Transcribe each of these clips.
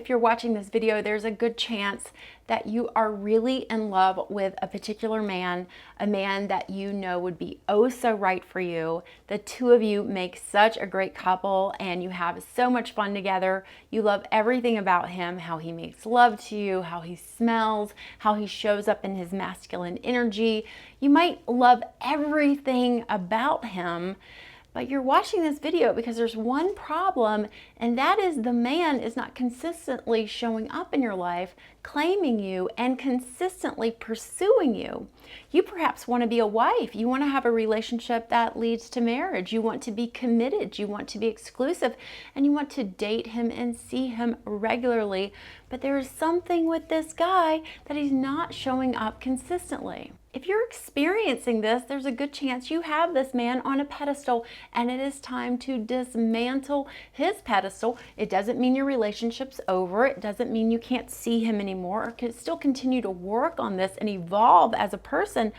If you're watching this video, there's a good chance that you are really in love with a particular man, a man that you know would be oh so right for you. The two of you make such a great couple and you have so much fun together. You love everything about him, how he makes love to you, how he smells, how he shows up in his masculine energy. You might love everything about him. But you're watching this video because there's one problem, and that is the man is not consistently showing up in your life, claiming you, and consistently pursuing you. You perhaps want to be a wife. You want to have a relationship that leads to marriage. You want to be committed. You want to be exclusive, and you want to date him and see him regularly. But there is something with this guy that he's not showing up consistently. If you're experiencing this, there's a good chance you have this man on a pedestal and it is time to dismantle his pedestal. It doesn't mean your relationship's over. It doesn't mean you can't see him anymore or can still continue to work on this and evolve as a person.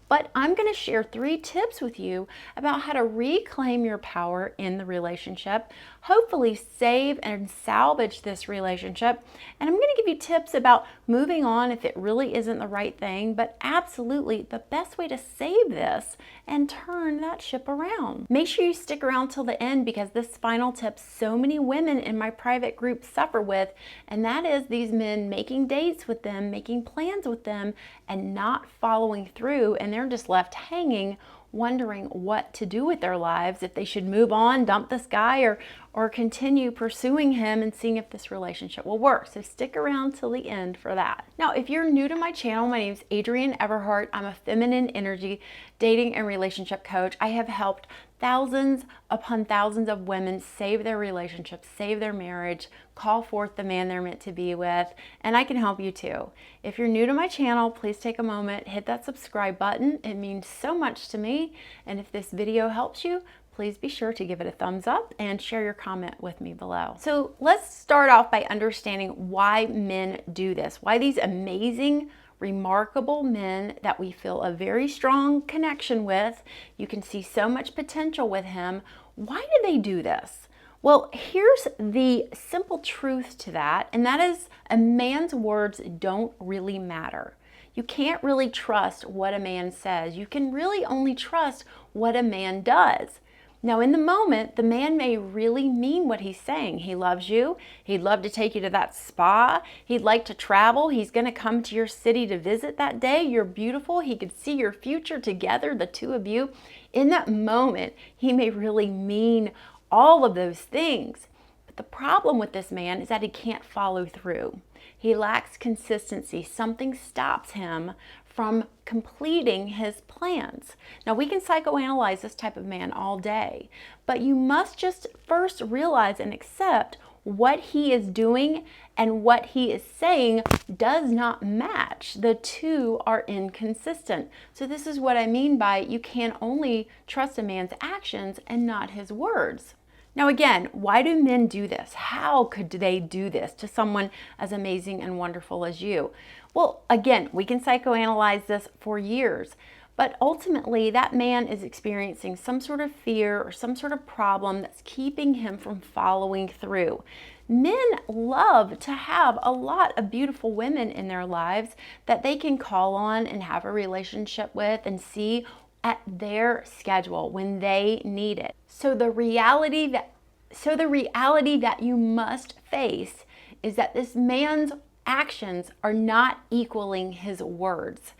But I'm going to share 3 tips with you about how to reclaim your power in the relationship, hopefully save and salvage this relationship. And I'm going to give you tips about moving on if it really isn't the right thing, but absolutely the best way to save this and turn that ship around. Make sure you stick around till the end because this final tip so many women in my private group suffer with, and that is these men making dates with them, making plans with them, and not following through, and they're just left hanging wondering what to do with their lives, if they should move on, dump this guy, or continue pursuing him and seeing if this relationship will work. So stick around till the end for that. Now, if you're new to my channel, my name is Adrienne Everheart. I'm a feminine energy dating and relationship coach. I have helped thousands upon thousands of women save their relationships, save their marriage, call forth the man they're meant to be with, and I can help you too. If you're new to my channel, please take a moment, hit that subscribe button. It means so much to me, and if this video helps you, please be sure to give it a thumbs up and share your comment with me below. So let's start off by understanding why men do this, why these amazing, remarkable men that we feel a very strong connection with, you can see so much potential with him, why do they do this? Well, here's the simple truth to that, and that is a man's words don't really matter. You can't really trust what a man says. You can really only trust what a man does. Now, in the moment, the man may really mean what he's saying. He loves you. He'd love to take you to that spa. He'd like to travel. He's going to come to your city to visit that day. You're beautiful. He could see your future together, the two of you. In that moment, he may really mean all of those things. But the problem with this man is that he can't follow through. He lacks consistency. Something stops him from completing his plans. Now, we can psychoanalyze this type of man all day, but you must just first realize and accept what he is doing and what he is saying does not match. The two are inconsistent. So this is what I mean by you can only trust a man's actions and not his words. Now again, why do men do this? How could they do this to someone as amazing and wonderful as you? Well, again, we can psychoanalyze this for years, but ultimately that man is experiencing some sort of fear or some sort of problem that's keeping him from following through. Men love to have a lot of beautiful women in their lives that they can call on and have a relationship with and see at their schedule when they need it. So the reality that you must face is that this man's actions are not equaling his words.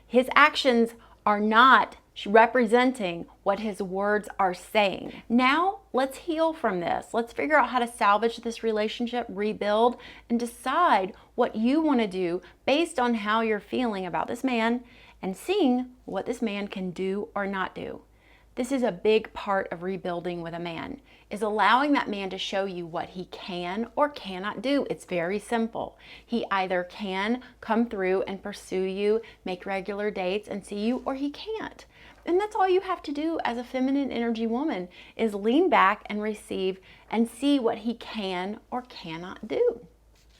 His actions are not representing what his words are saying. Now, let's heal from this. Let's figure out how to salvage this relationship, rebuild, and decide what you want to do based on how you're feeling about this man and seeing what this man can do or not do. This is a big part of rebuilding with a man, is allowing that man to show you what he can or cannot do. It's very simple. He either can come through and pursue you, make regular dates and see you, or he can't. And that's all you have to do as a feminine energy woman is lean back and receive and see what he can or cannot do.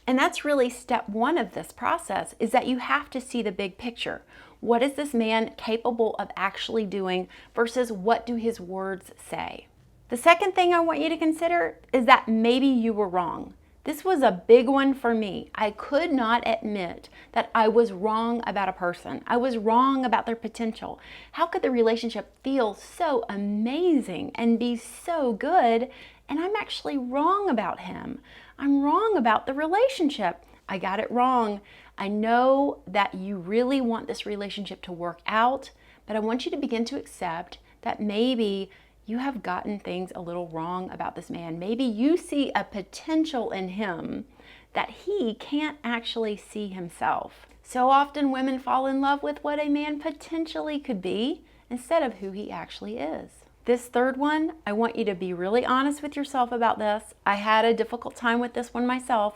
And that's really step 1 of this process, is that you have to see the big picture. What is this man capable of actually doing versus what do his words say? The second thing I want you to consider is that maybe you were wrong. This was a big one for me. I could not admit that I was wrong about a person. I was wrong about their potential. How could the relationship feel so amazing and be so good, and I'm actually wrong about him? I'm wrong about the relationship. I got it wrong. I know that you really want this relationship to work out, but I want you to begin to accept that maybe you have gotten things a little wrong about this man. Maybe you see a potential in him that he can't actually see himself. So often women fall in love with what a man potentially could be instead of who he actually is. This third one, I want you to be really honest with yourself about this. I had a difficult time with this one myself,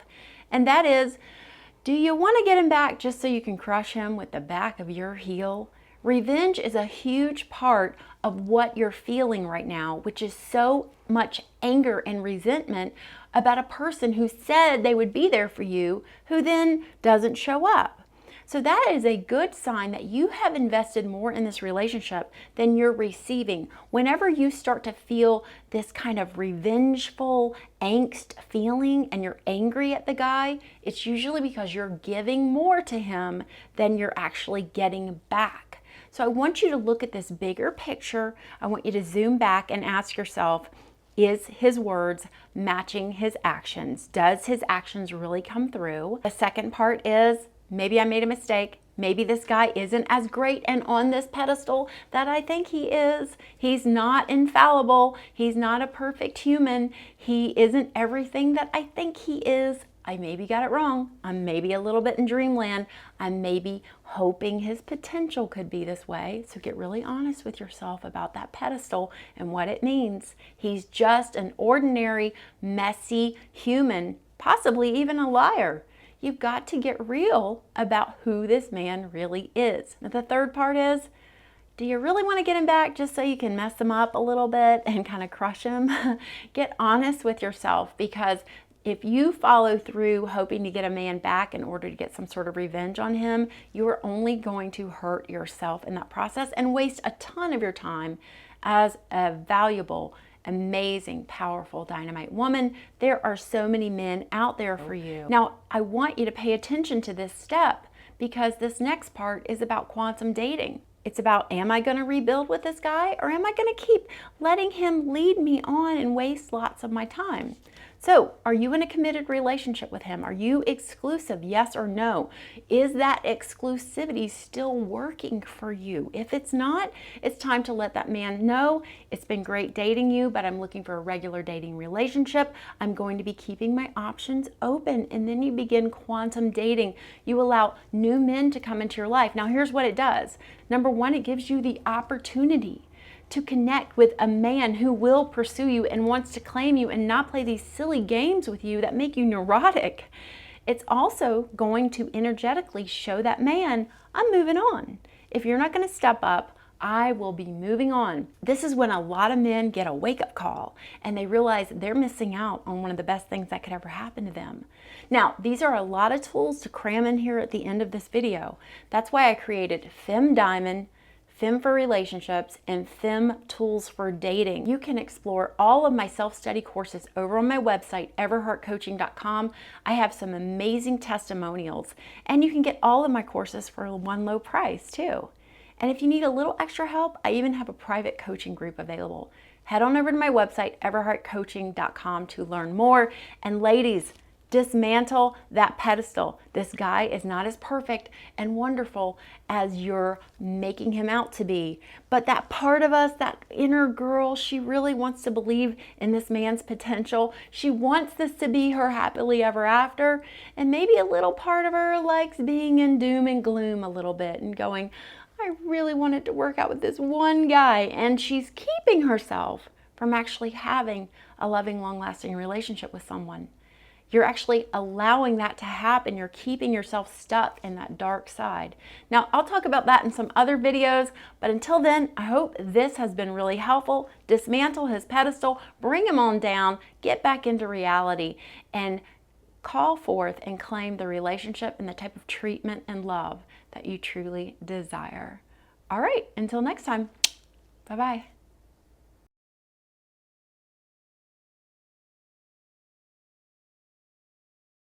and that is, do you want to get him back just so you can crush him with the back of your heel? Revenge is a huge part of what you're feeling right now, which is so much anger and resentment about a person who said they would be there for you, who then doesn't show up. So that is a good sign that you have invested more in this relationship than you're receiving. Whenever you start to feel this kind of revengeful angst feeling and you're angry at the guy, it's usually because you're giving more to him than you're actually getting back. So I want you to look at this bigger picture. I want you to zoom back and ask yourself, is his words matching his actions? Does his actions really come through? The second part is, maybe I made a mistake. Maybe this guy isn't as great and on this pedestal that I think he is. He's not infallible. He's not a perfect human. He isn't everything that I think he is. I maybe got it wrong. I'm maybe a little bit in dreamland. I'm maybe hoping his potential could be this way. So get really honest with yourself about that pedestal and what it means. He's just an ordinary, messy human, possibly even a liar. You've got to get real about who this man really is. Now, the third part is, do you really want to get him back just so you can mess him up a little bit and kind of crush him? Get honest with yourself, because if you follow through hoping to get a man back in order to get some sort of revenge on him, you are only going to hurt yourself in that process and waste a ton of your time as a valuable, amazing, powerful, dynamite woman. There are so many men out there for you. Now, I want you to pay attention to this step, because this next part is about quantum dating. It's about, am I going to rebuild with this guy, or am I going to keep letting him lead me on and waste lots of my time? So, are you in a committed relationship with him? Are you exclusive? Yes or no? Is that exclusivity still working for you? If it's not, it's time to let that man know, it's been great dating you, but I'm looking for a regular dating relationship. I'm going to be keeping my options open. And then you begin quantum dating. You allow new men to come into your life. Now, here's what it does. Number one, it gives you the opportunity to connect with a man who will pursue you and wants to claim you and not play these silly games with you that make you neurotic. It's also going to energetically show that man, I'm moving on. If you're not going to step up, I will be moving on. This is when a lot of men get a wake-up call and they realize they're missing out on one of the best things that could ever happen to them. Now, these are a lot of tools to cram in here at the end of this video. That's why I created Femme Diamond, Femme for Relationships, and Femme Tools for Dating. You can explore all of my self-study courses over on my website, everheartcoaching.com. I have some amazing testimonials, and you can get all of my courses for one low price too. And if you need a little extra help, I even have a private coaching group available. Head on over to my website, everheartcoaching.com, to learn more. And ladies, dismantle that pedestal. This guy is not as perfect and wonderful as you're making him out to be. But that part of us, that inner girl, she really wants to believe in this man's potential. She wants this to be her happily ever after. And maybe a little part of her likes being in doom and gloom a little bit and going, I really want it to work out with this one guy. And she's keeping herself from actually having a loving, long-lasting relationship with someone. You're actually allowing that to happen. You're keeping yourself stuck in that dark side. Now, I'll talk about that in some other videos, but until then, I hope this has been really helpful. Dismantle his pedestal, bring him on down, get back into reality, and call forth and claim the relationship and the type of treatment and love that you truly desire. All right, until next time, bye-bye.